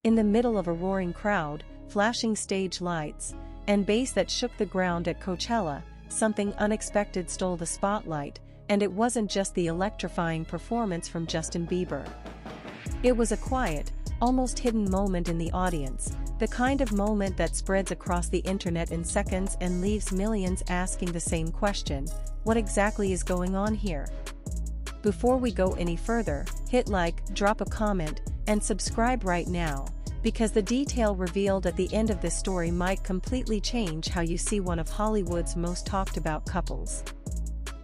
In the middle of a roaring crowd, flashing stage lights, and bass that shook the ground at Coachella, something unexpected stole the spotlight, and it wasn't just the electrifying performance from Justin Bieber. It was a quiet, almost hidden moment in the audience, the kind of moment that spreads across the internet in seconds and leaves millions asking the same question: what exactly is going on here? Before we go any further, hit like, drop a comment, and subscribe right now, because the detail revealed at the end of this story might completely change how you see one of Hollywood's most talked about couples.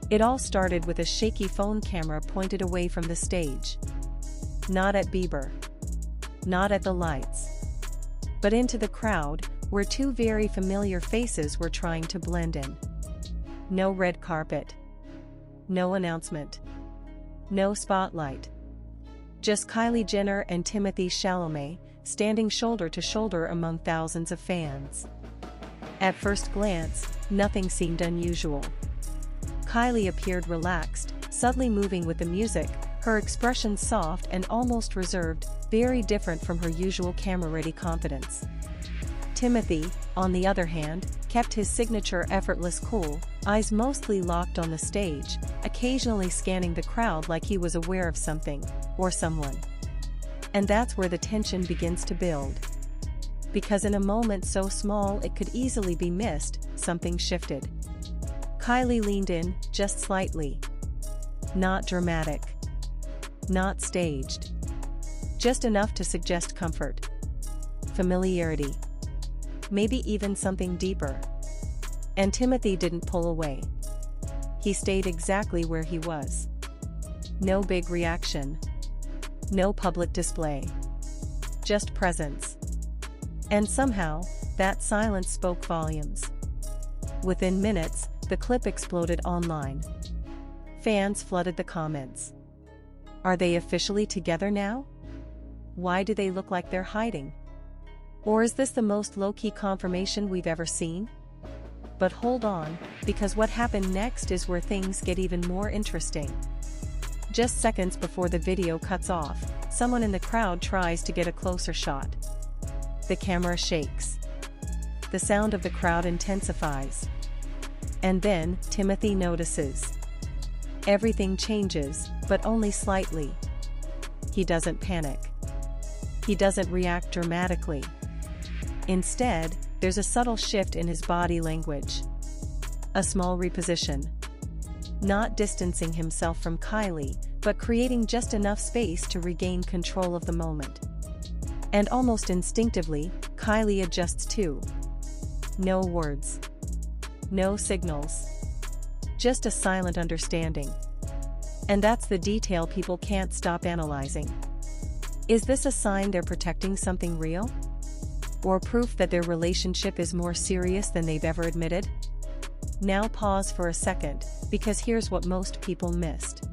It all started with a shaky phone camera pointed away from the stage. Not at Bieber. Not at the lights. But into the crowd, where two very familiar faces were trying to blend in. No red carpet. No announcement. No spotlight. Just Kylie Jenner and Timothée Chalamet, standing shoulder to shoulder among thousands of fans. At first glance, nothing seemed unusual. Kylie appeared relaxed, subtly moving with the music, her expression soft and almost reserved, very different from her usual camera-ready confidence. Timothee, on the other hand, kept his signature effortless cool, eyes mostly locked on the stage, occasionally scanning the crowd like he was aware of something, or someone. And that's where the tension begins to build. Because in a moment so small it could easily be missed, something shifted. Kylie leaned in, just slightly. Not dramatic. Not staged. Just enough to suggest comfort. Familiarity. Maybe even something deeper. And Timothee didn't pull away. He stayed exactly where he was. No big reaction. No public display. Just presence. And somehow, that silence spoke volumes. Within minutes, the clip exploded online. Fans flooded the comments. Are they officially together now? Why do they look like they're hiding? Or is this the most low-key confirmation we've ever seen? But hold on, because what happened next is where things get even more interesting. Just seconds before the video cuts off, someone in the crowd tries to get a closer shot. The camera shakes. The sound of the crowd intensifies. And then, Timothee notices. Everything changes, but only slightly. He doesn't panic. He doesn't react dramatically. Instead, there's a subtle shift in his body language. A small reposition. Not distancing himself from Kylie, but creating just enough space to regain control of the moment. And almost instinctively, Kylie adjusts too. No words. No signals. Just a silent understanding. And that's the detail people can't stop analyzing. Is this a sign they're protecting something real? Or proof that their relationship is more serious than they've ever admitted? Now pause for a second, because here's what most people missed.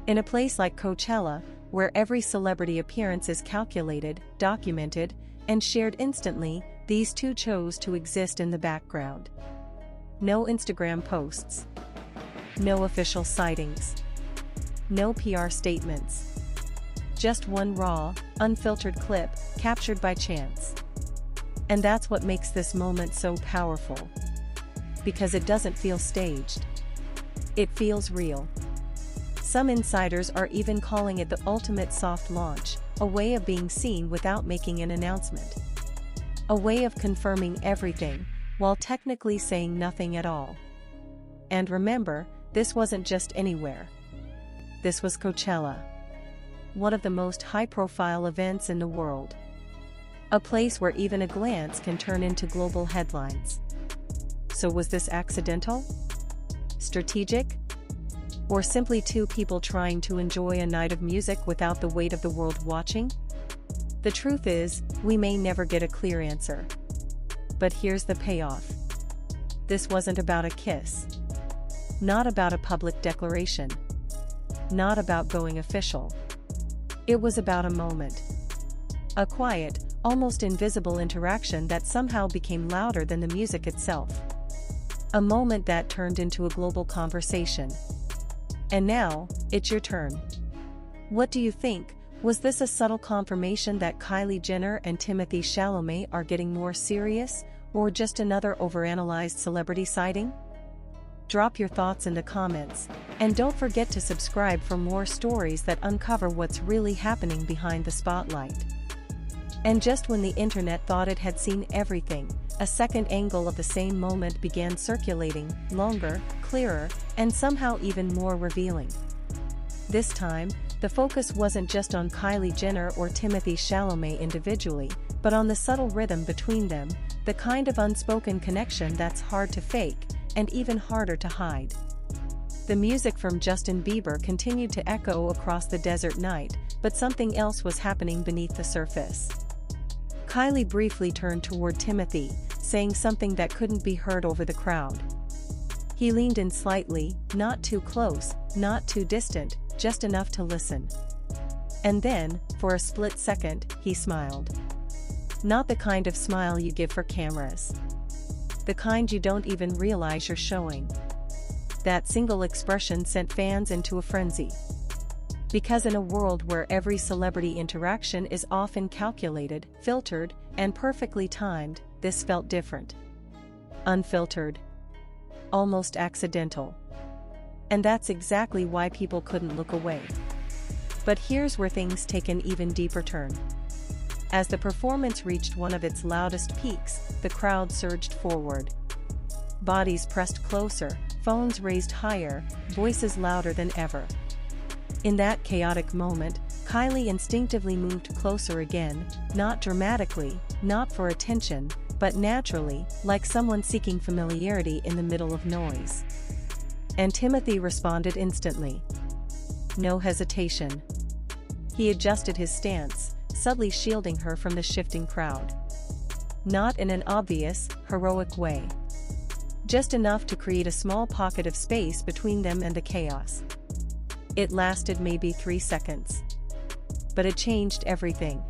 In a place like Coachella, where every celebrity appearance is calculated, documented, and shared instantly, these two chose to exist in the background. No Instagram posts. No official sightings. No PR statements. Just one raw, unfiltered clip, captured by chance. And that's what makes this moment so powerful. Because it doesn't feel staged. It feels real. Some insiders are even calling it the ultimate soft launch, a way of being seen without making an announcement. A way of confirming everything, while technically saying nothing at all. And remember, this wasn't just anywhere. This was Coachella. One of the most high-profile events in the world. A place where even a glance can turn into global headlines. So was this accidental? Strategic? Or simply two people trying to enjoy a night of music without the weight of the world watching? The truth is, we may never get a clear answer. But here's the payoff. This wasn't about a kiss. Not about a public declaration. Not about going official. It was about a moment. A quiet, almost invisible interaction that somehow became louder than the music itself. A moment that turned into a global conversation. And now, it's your turn. What do you think? Was this a subtle confirmation that Kylie Jenner and Timothée Chalamet are getting more serious, or just another overanalyzed celebrity sighting? Drop your thoughts in the comments, and don't forget to subscribe for more stories that uncover what's really happening behind the spotlight. And just when the internet thought it had seen everything, a second angle of the same moment began circulating, longer, clearer, and somehow even more revealing. This time, the focus wasn't just on Kylie Jenner or Timothée Chalamet individually, but on the subtle rhythm between them, the kind of unspoken connection that's hard to fake, and even harder to hide. The music from Justin Bieber continued to echo across the desert night, but something else was happening beneath the surface. Kylie briefly turned toward Timothée, saying something that couldn't be heard over the crowd. He leaned in slightly, not too close, not too distant, just enough to listen. And then, for a split second, he smiled. Not the kind of smile you give for cameras. The kind you don't even realize you're showing. That single expression sent fans into a frenzy. Because in a world where every celebrity interaction is often calculated, filtered, and perfectly timed, this felt different. Unfiltered. Almost accidental. And that's exactly why people couldn't look away. But here's where things take an even deeper turn. As the performance reached one of its loudest peaks, the crowd surged forward. Bodies pressed closer, phones raised higher, voices louder than ever. In that chaotic moment, Kylie instinctively moved closer again, not dramatically, not for attention, but naturally, like someone seeking familiarity in the middle of noise. And Timothée responded instantly. No hesitation. He adjusted his stance, subtly shielding her from the shifting crowd. Not in an obvious, heroic way. Just enough to create a small pocket of space between them and the chaos. It lasted maybe 3 seconds. But it changed everything.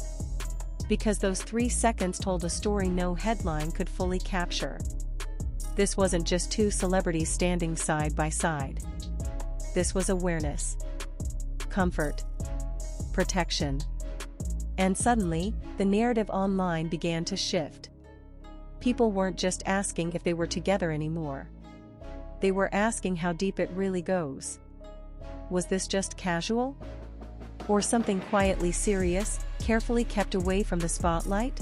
Because those 3 seconds told a story no headline could fully capture. This wasn't just two celebrities standing side by side. This was awareness. Comfort. Protection. And suddenly, the narrative online began to shift. People weren't just asking if they were together anymore. They were asking how deep it really goes. Was this just casual? Or something quietly serious, carefully kept away from the spotlight?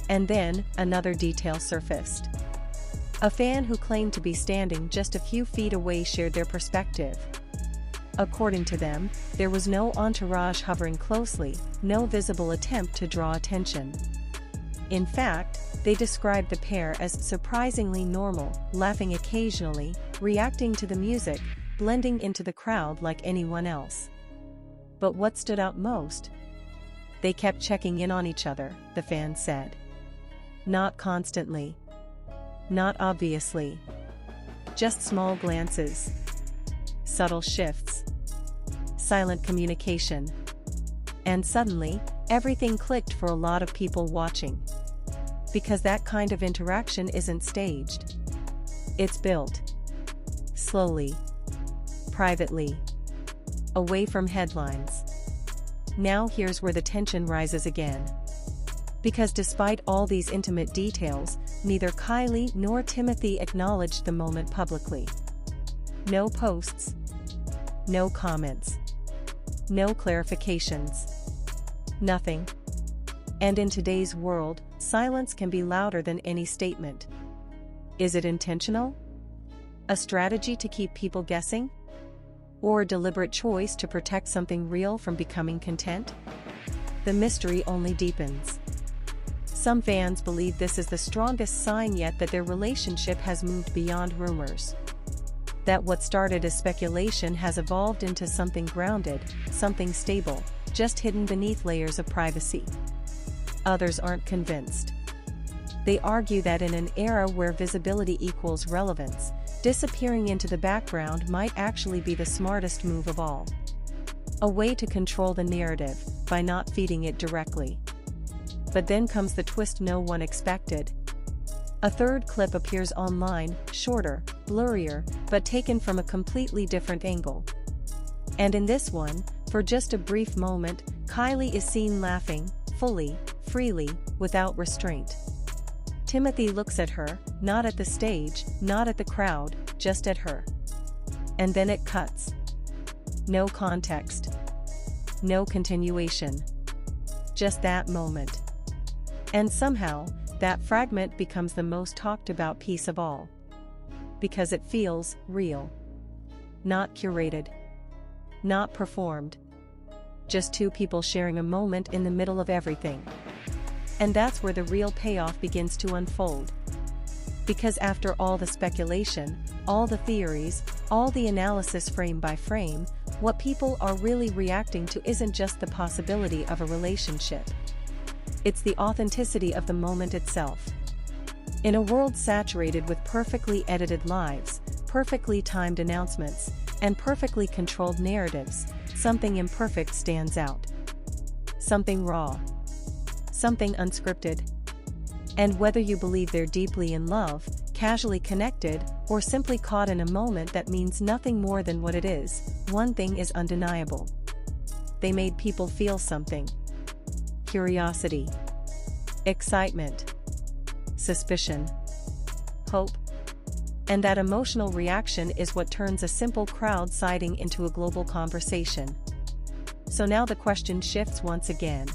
And then, another detail surfaced. A fan who claimed to be standing just a few feet away shared their perspective. According to them, there was no entourage hovering closely, no visible attempt to draw attention. In fact, they described the pair as surprisingly normal, laughing occasionally, reacting to the music, blending into the crowd like anyone else. But what stood out most? They kept checking in on each other, the fans said. Not constantly. Not obviously. Just small glances. Subtle shifts. Silent communication. And suddenly, everything clicked for a lot of people watching. Because that kind of interaction isn't staged. It's built. Slowly. Privately. Away from headlines. Now here's where the tension rises again. Because despite all these intimate details, neither Kylie nor Timothée acknowledged the moment publicly. No posts. No comments. No clarifications. Nothing. And in today's world, silence can be louder than any statement. Is it intentional? A strategy to keep people guessing? Or a deliberate choice to protect something real from becoming content? The mystery only deepens. Some fans believe this is the strongest sign yet that their relationship has moved beyond rumors. That what started as speculation has evolved into something grounded, something stable, just hidden beneath layers of privacy. Others aren't convinced. They argue that in an era where visibility equals relevance, disappearing into the background might actually be the smartest move of all. A way to control the narrative, by not feeding it directly. But then comes the twist no one expected. A third clip appears online, shorter, blurrier, but taken from a completely different angle. And in this one, for just a brief moment, Kylie is seen laughing, fully, freely, without restraint. Timothee looks at her, not at the stage, not at the crowd, just at her. And then it cuts. No context. No continuation. Just that moment. And somehow, that fragment becomes the most talked about piece of all. Because it feels real. Not curated. Not performed. Just two people sharing a moment in the middle of everything. And that's where the real payoff begins to unfold. Because after all the speculation, all the theories, all the analysis frame by frame, what people are really reacting to isn't just the possibility of a relationship. It's the authenticity of the moment itself. In a world saturated with perfectly edited lives, perfectly timed announcements, and perfectly controlled narratives, something imperfect stands out. Something raw. Something unscripted. And whether you believe they're deeply in love, casually connected, or simply caught in a moment that means nothing more than what it is, one thing is undeniable. They made people feel something. Curiosity. Excitement. Suspicion. Hope. And that emotional reaction is what turns a simple crowd sighting into a global conversation. So now the question shifts once again.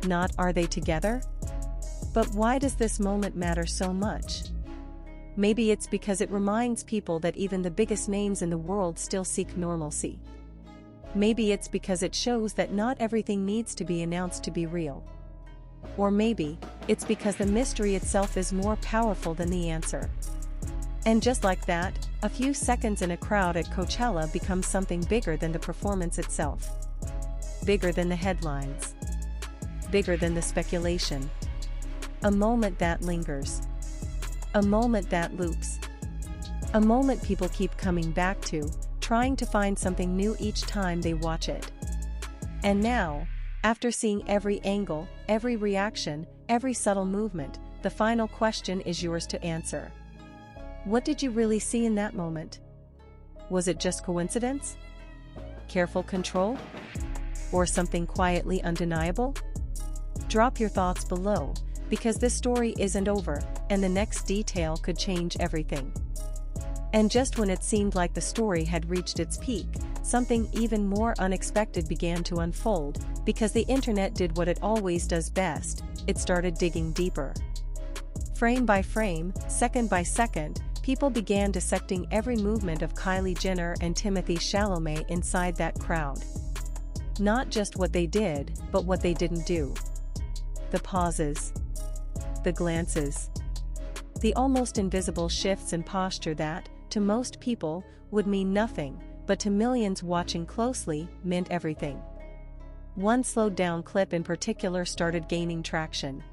Not are they together? But why does this moment matter so much? Maybe it's because it reminds people that even the biggest names in the world still seek normalcy. Maybe it's because it shows that not everything needs to be announced to be real. Or maybe it's because the mystery itself is more powerful than the answer. And just like that, a few seconds in a crowd at Coachella becomes something bigger than the performance itself. Bigger than the headlines. Bigger than the speculation. A moment that lingers. A moment that loops. A moment people keep coming back to, trying to find something new each time they watch it. And now, after seeing every angle, every reaction, every subtle movement, the final question is yours to answer. What did you really see in that moment? Was it just coincidence? Careful control? Or something quietly undeniable? Drop your thoughts below, because this story isn't over, and the next detail could change everything. And just when it seemed like the story had reached its peak, something even more unexpected began to unfold, because the internet did what it always does best, it started digging deeper. Frame by frame, second by second, people began dissecting every movement of Kylie Jenner and Timothée Chalamet inside that crowd. Not just what they did, but what they didn't do. The pauses. The glances. The almost invisible shifts in posture that, to most people, would mean nothing, but to millions watching closely, meant everything. One slowed-down clip in particular started gaining traction.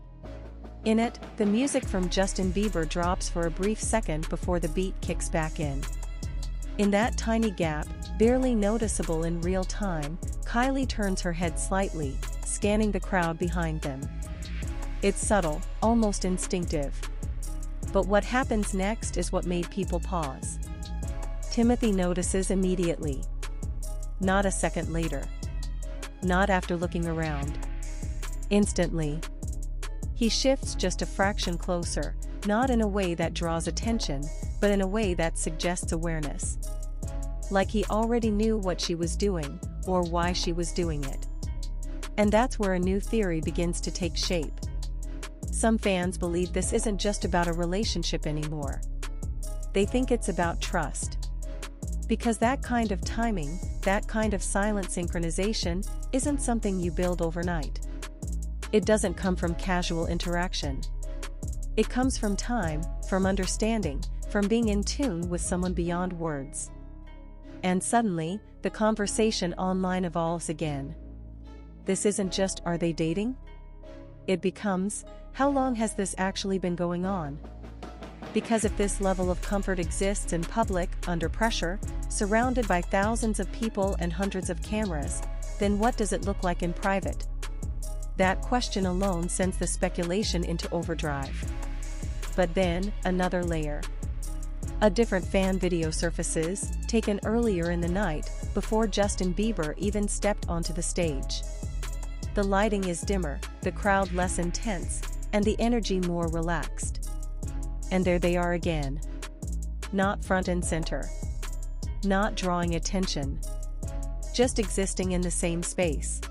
In it, the music from Justin Bieber drops for a brief second before the beat kicks back in. In that tiny gap, barely noticeable in real time, Kylie turns her head slightly, scanning the crowd behind them. It's subtle, almost instinctive. But what happens next is what made people pause. Timothee notices immediately. Not a second later. Not after looking around. Instantly. He shifts just a fraction closer, not in a way that draws attention, but in a way that suggests awareness. Like he already knew what she was doing, or why she was doing it. And that's where a new theory begins to take shape. Some fans believe this isn't just about a relationship anymore. They think it's about trust. Because that kind of timing, that kind of silent synchronization, isn't something you build overnight. It doesn't come from casual interaction. It comes from time, from understanding, from being in tune with someone beyond words. And suddenly, the conversation online evolves again. This isn't just "are they dating?" It becomes, how long has this actually been going on? Because if this level of comfort exists in public, under pressure, surrounded by thousands of people and hundreds of cameras, then what does it look like in private? That question alone sends the speculation into overdrive. But then, another layer. A different fan video surfaces, taken earlier in the night, before Justin Bieber even stepped onto the stage. The lighting is dimmer, the crowd less intense, and the energy more relaxed. And there they are again. Not front and center. Not drawing attention. Just existing in the same space.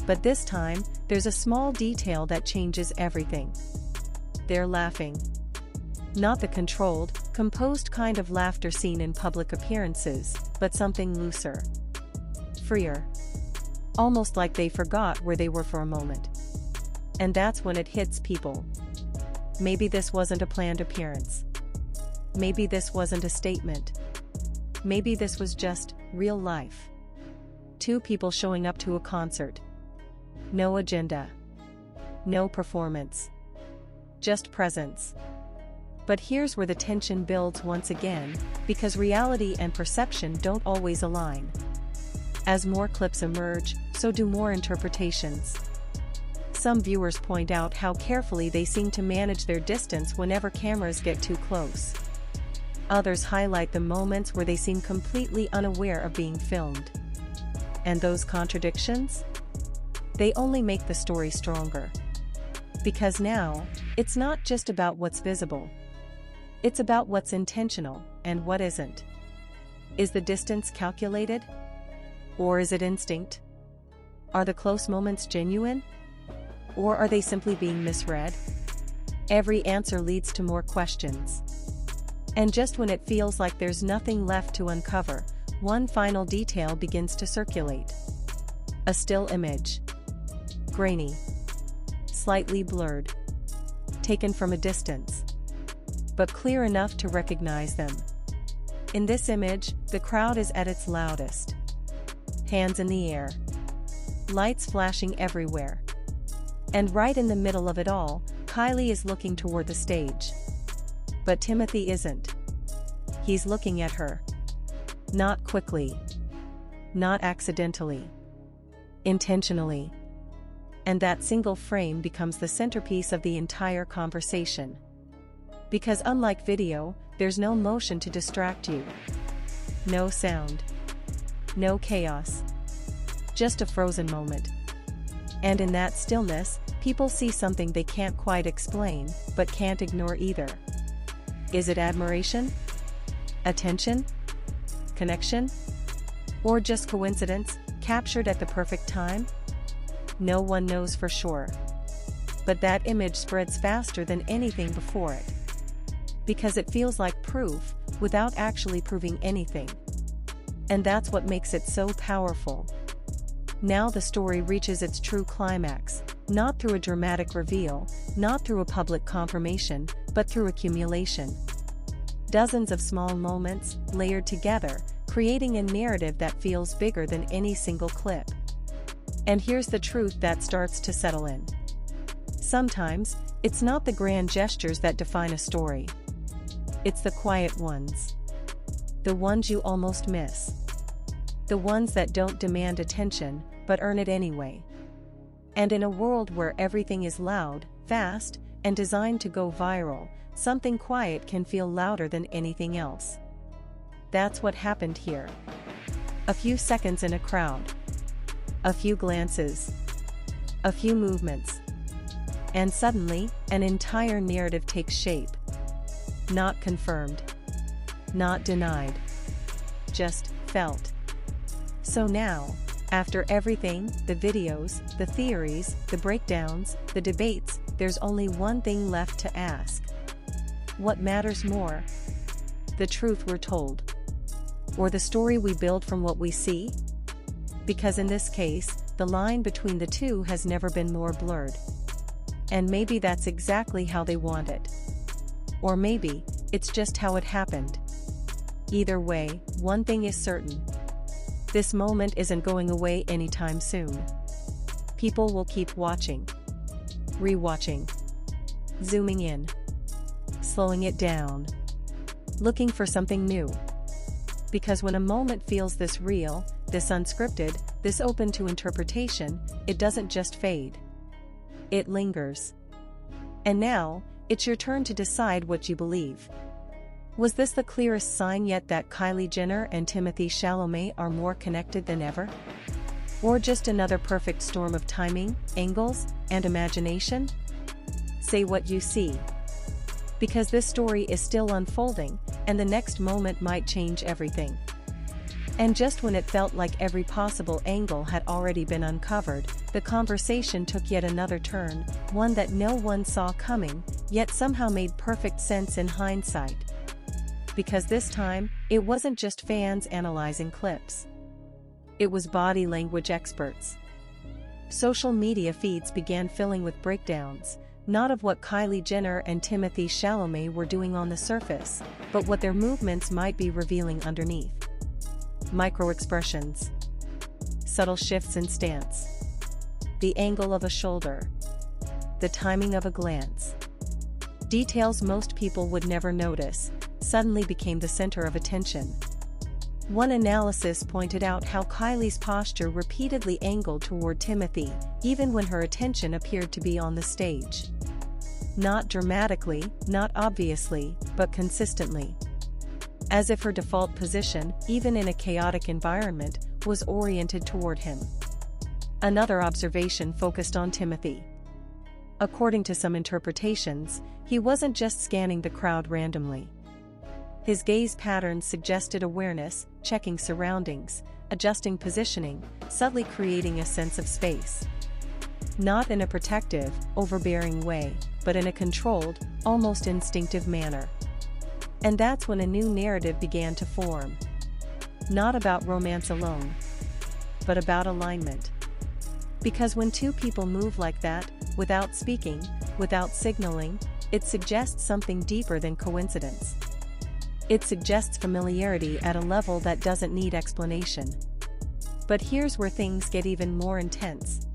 But this time, there's a small detail that changes everything. They're laughing. Not the controlled, composed kind of laughter seen in public appearances, but something looser. Freer. Almost like they forgot where they were for a moment. And that's when it hits people. Maybe this wasn't a planned appearance. Maybe this wasn't a statement. Maybe this was just real life. Two people showing up to a concert. No agenda. No performance. Just presence. But here's where the tension builds once again, because reality and perception don't always align. As more clips emerge, so do more interpretations. Some viewers point out how carefully they seem to manage their distance whenever cameras get too close. Others highlight the moments where they seem completely unaware of being filmed. And those contradictions? They only make the story stronger. Because now, it's not just about what's visible. It's about what's intentional and what isn't. Is the distance calculated? Or is it instinct? Are the close moments genuine? Or are they simply being misread? Every answer leads to more questions. And just when it feels like there's nothing left to uncover, one final detail begins to circulate. A still image. Grainy. Slightly blurred. Taken from a distance. But clear enough to recognize them. In this image, the crowd is at its loudest. Hands in the air. Lights flashing everywhere. And right in the middle of it all, Kylie is looking toward the stage. But Timothee isn't. He's looking at her. Not quickly. Not accidentally. Intentionally. And that single frame becomes the centerpiece of the entire conversation. Because unlike video, there's no motion to distract you. No sound. No chaos. Just a frozen moment. And in that stillness, people see something they can't quite explain, but can't ignore either. Is it admiration? Attention? Connection? Or just coincidence, captured at the perfect time? No one knows for sure. But that image spreads faster than anything before it. Because it feels like proof, without actually proving anything. And that's what makes it so powerful. Now the story reaches its true climax, not through a dramatic reveal, not through a public confirmation, but through accumulation. Dozens of small moments, layered together, creating a narrative that feels bigger than any single clip. And here's the truth that starts to settle in. Sometimes, it's not the grand gestures that define a story. It's the quiet ones. The ones you almost miss. The ones that don't demand attention, but earn it anyway. And in a world where everything is loud, fast, and designed to go viral, something quiet can feel louder than anything else. That's what happened here. A few seconds in a crowd. A few glances. A few movements. And suddenly, an entire narrative takes shape. Not confirmed. Not denied. Just felt. So now, after everything, the videos, the theories, the breakdowns, the debates, there's only one thing left to ask. What matters more? The truth we're told? Or the story we build from what we see? Because in this case, the line between the two has never been more blurred. And maybe that's exactly how they want it. Or maybe, it's just how it happened. Either way, one thing is certain. This moment isn't going away anytime soon. People will keep watching. Rewatching. Zooming in. Slowing it down. Looking for something new. Because when a moment feels this real, this unscripted, this open to interpretation, it doesn't just fade. It lingers. And now, it's your turn to decide what you believe. Was this the clearest sign yet that Kylie Jenner and Timothée Chalamet are more connected than ever? Or just another perfect storm of timing, angles, and imagination? Say what you see. Because this story is still unfolding, and the next moment might change everything. And just when it felt like every possible angle had already been uncovered, the conversation took yet another turn, one that no one saw coming, yet somehow made perfect sense in hindsight. Because this time, it wasn't just fans analyzing clips. It was body language experts. Social media feeds began filling with breakdowns, not of what Kylie Jenner and Timothée Chalamet were doing on the surface, but what their movements might be revealing underneath. Micro-expressions. Subtle shifts in stance. The angle of a shoulder. The timing of a glance. Details most people would never notice, suddenly became the center of attention. One analysis pointed out how Kylie's posture repeatedly angled toward Timothée, even when her attention appeared to be on the stage. Not dramatically, not obviously, but consistently. As if her default position, even in a chaotic environment, was oriented toward him. Another observation focused on Timothée. According to some interpretations, he wasn't just scanning the crowd randomly. His gaze patterns suggested awareness, checking surroundings, adjusting positioning, subtly creating a sense of space. Not in a protective, overbearing way, but in a controlled, almost instinctive manner. And that's when a new narrative began to form. Not about romance alone, but about alignment. Because when two people move like that, without speaking, without signaling, it suggests something deeper than coincidence. It suggests familiarity at a level that doesn't need explanation. But here's where things get even more intense.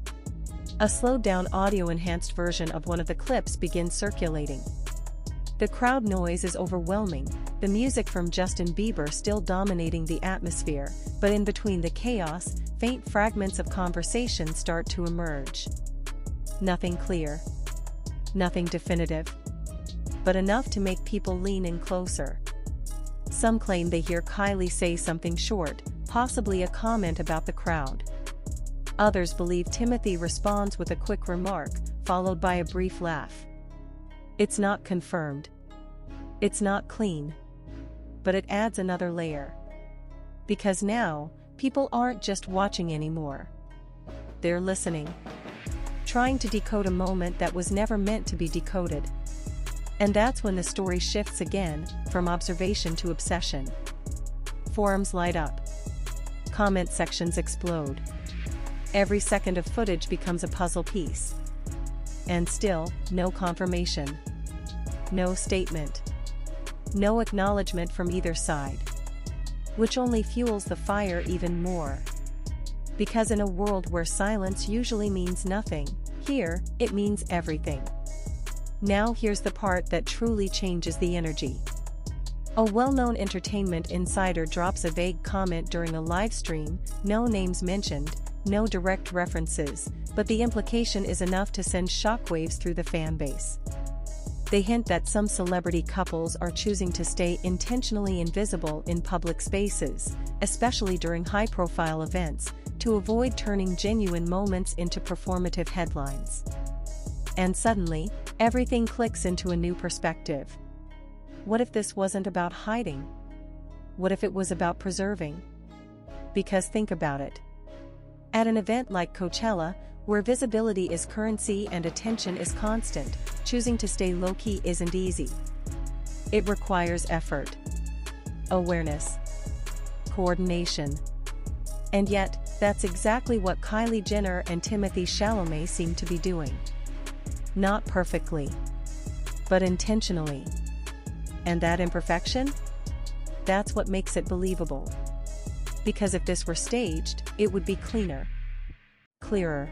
A slowed-down audio-enhanced version of one of the clips begins circulating. The crowd noise is overwhelming, the music from Justin Bieber still dominating the atmosphere, but in between the chaos, faint fragments of conversation start to emerge. Nothing clear. Nothing definitive. But enough to make people lean in closer. Some claim they hear Kylie say something short, possibly a comment about the crowd. Others believe Timothée responds with a quick remark, followed by a brief laugh. It's not confirmed. It's not clean. But it adds another layer. Because now, people aren't just watching anymore. They're listening. Trying to decode a moment that was never meant to be decoded. And that's when the story shifts again, from observation to obsession. Forums light up. Comment sections explode. Every second of footage becomes a puzzle piece. And still, no confirmation. No statement. No acknowledgement from either side. Which only fuels the fire even more. Because in a world where silence usually means nothing, here, it means everything. Now here's the part that truly changes the energy. A well-known entertainment insider drops a vague comment during a live stream, no names mentioned, no direct references, but the implication is enough to send shockwaves through the fan base. They hint that some celebrity couples are choosing to stay intentionally invisible in public spaces, especially during high-profile events, to avoid turning genuine moments into performative headlines. And suddenly, everything clicks into a new perspective. What if this wasn't about hiding? What if it was about preserving? Because think about it. At an event like Coachella, where visibility is currency and attention is constant, choosing to stay low-key isn't easy. It requires effort, awareness, coordination. And yet, that's exactly what Kylie Jenner and Timothée Chalamet seem to be doing. Not perfectly, but intentionally. And that imperfection? That's what makes it believable. Because if this were staged, it would be cleaner, clearer,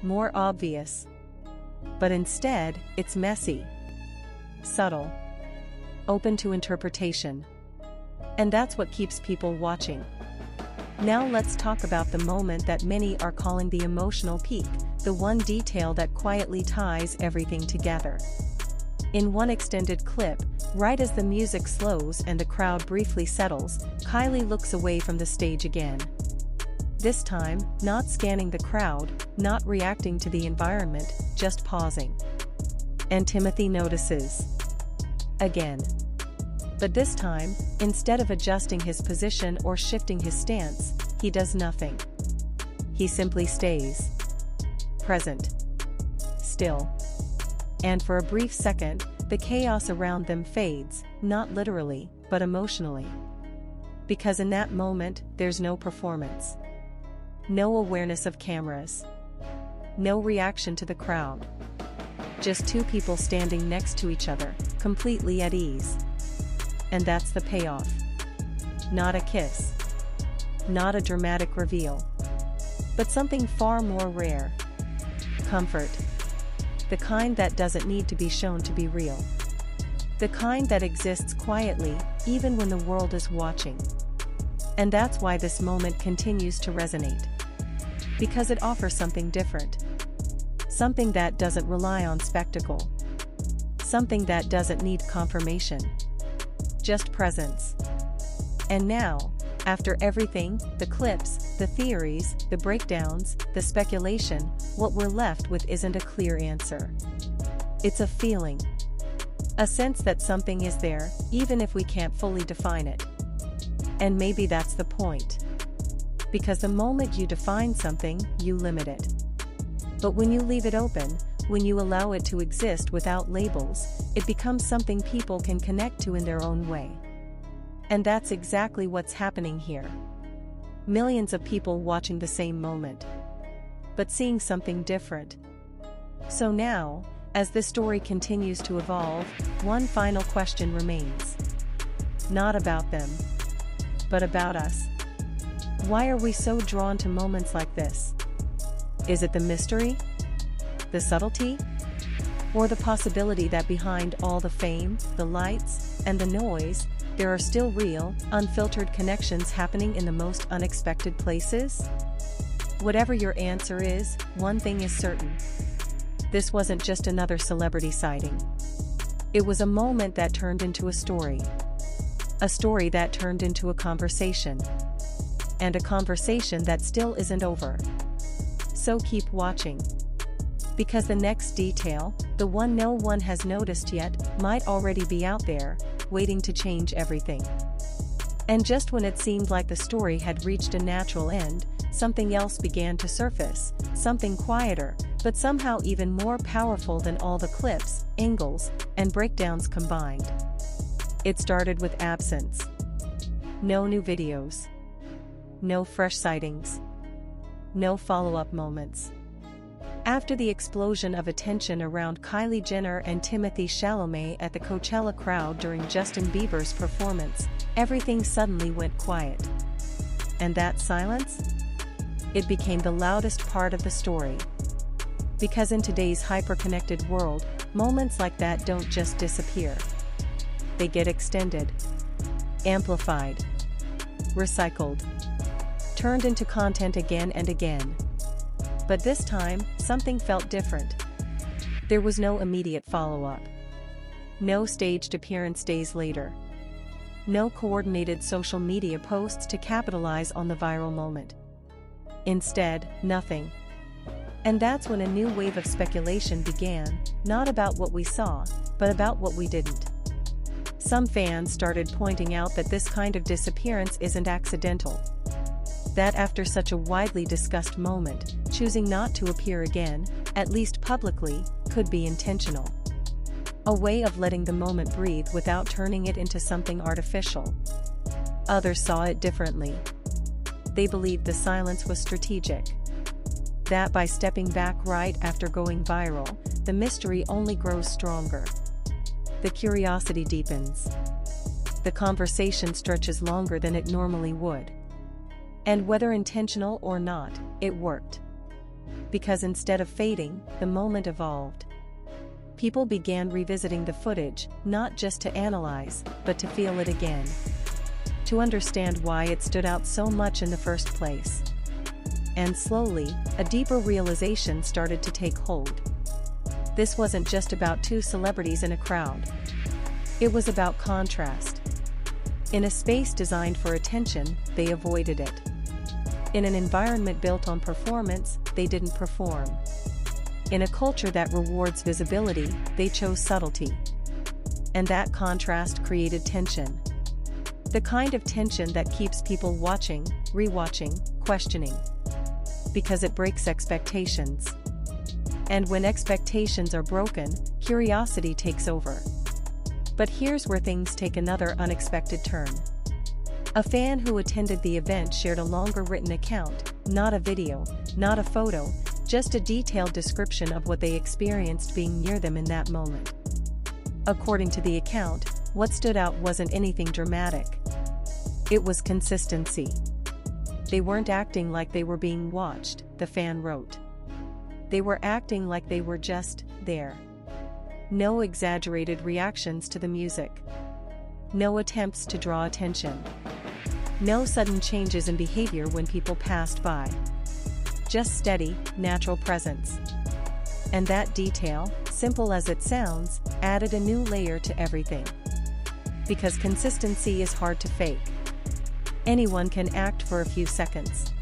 more obvious. But instead, it's messy, subtle, open to interpretation. And that's what keeps people watching. Now let's talk about the moment that many are calling the emotional peak, the one detail that quietly ties everything together. In one extended clip, right as the music slows and the crowd briefly settles, Kylie looks away from the stage again. This time, not scanning the crowd, not reacting to the environment, just pausing. And Timothee notices. Again. But this time, instead of adjusting his position or shifting his stance, he does nothing. He simply stays. Present. Still. And for a brief second, the chaos around them fades, not literally, but emotionally. Because in that moment, there's no performance. No awareness of cameras. No reaction to the crowd. Just two people standing next to each other, completely at ease. And that's the payoff. Not a kiss. Not a dramatic reveal. But something far more rare. Comfort. The kind that doesn't need to be shown to be real. The kind that exists quietly, even when the world is watching. And that's why this moment continues to resonate. Because it offers something different. Something that doesn't rely on spectacle. Something that doesn't need confirmation. Just presence. And now, after everything, the clips, the theories, the breakdowns, the speculation, what we're left with isn't a clear answer. It's a feeling. A sense that something is there, even if we can't fully define it. And maybe that's the point. Because the moment you define something, you limit it. But when you leave it open, when you allow it to exist without labels, it becomes something people can connect to in their own way. And that's exactly what's happening here. Millions of people watching the same moment. But seeing something different. So now, as this story continues to evolve, one final question remains. Not about them, but about us. Why are we so drawn to moments like this? Is it the mystery? The subtlety? Or the possibility that behind all the fame, the lights, and the noise, there are still real, unfiltered connections happening in the most unexpected places? Whatever your answer is, one thing is certain. This wasn't just another celebrity sighting. It was a moment that turned into a story. A story that turned into a conversation. And a conversation that still isn't over. So keep watching. Because the next detail, the one no one has noticed yet, might already be out there, waiting to change everything. And just when it seemed like the story had reached a natural end, something else began to surface, something quieter, but somehow even more powerful than all the clips, angles, and breakdowns combined. It started with absence. No new videos. No fresh sightings. No follow-up moments. After the explosion of attention around Kylie Jenner and Timothée Chalamet at the Coachella crowd during Justin Bieber's performance, everything suddenly went quiet. And that silence? It became the loudest part of the story. Because in today's hyper-connected world, moments like that don't just disappear. They get extended, amplified, recycled, turned into content again and again. But this time, something felt different. There was no immediate follow-up. No staged appearance days later. No coordinated social media posts to capitalize on the viral moment. Instead, nothing. And that's when a new wave of speculation began, not about what we saw, but about what we didn't. Some fans started pointing out that this kind of disappearance isn't accidental. That after such a widely discussed moment, choosing not to appear again, at least publicly, could be intentional. A way of letting the moment breathe without turning it into something artificial. Others saw it differently. They believed the silence was strategic. That by stepping back right after going viral, the mystery only grows stronger. The curiosity deepens. The conversation stretches longer than it normally would. And whether intentional or not, it worked. Because instead of fading, the moment evolved. People began revisiting the footage, not just to analyze, but to feel it again. To understand why it stood out so much in the first place. And slowly, a deeper realization started to take hold. This wasn't just about two celebrities in a crowd. It was about contrast. In a space designed for attention, they avoided it. In an environment built on performance, they didn't perform. In a culture that rewards visibility, they chose subtlety. And that contrast created tension. The kind of tension that keeps people watching, rewatching, questioning. Because it breaks expectations. And when expectations are broken, curiosity takes over. But here's where things take another unexpected turn. A fan who attended the event shared a longer written account, not a video, not a photo, just a detailed description of what they experienced being near them in that moment. According to the account, what stood out wasn't anything dramatic. It was consistency. They weren't acting like they were being watched, the fan wrote. They were acting like they were just there. No exaggerated reactions to the music. No attempts to draw attention. No sudden changes in behavior when people passed by. Just steady, natural presence. And that detail, simple as it sounds, added a new layer to everything. Because consistency is hard to fake. Anyone can act for a few seconds,